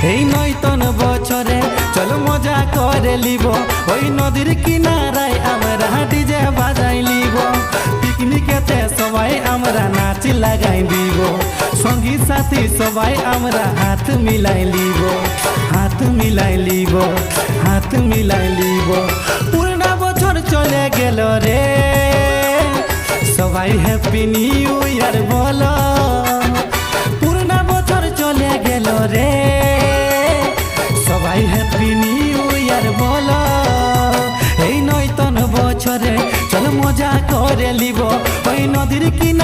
এই নয়তন বছরে চল মজা করে লিব, ওই নদীর কিনারায় আমরা ডিজে বাজাই লিব। পিকনিকেতে সবাই আমরা নাচ লাগাই দিব, সঙ্গী সাথী সবাই আমরা হাত মিলাই লিব, হাত মিলাই লিব, হাত মিলাই লিব। পুরনা বছর চলে গেল রে, সবাই হ্যাপি নিউ ইয়ার বলো। পুরনা বছর চলে গেল রে, সবাই হ্যাপি নিউ ইয়ার বলো। এই নয়তন বছরে চল মজা করে লিব, ওই নদীর কিনারে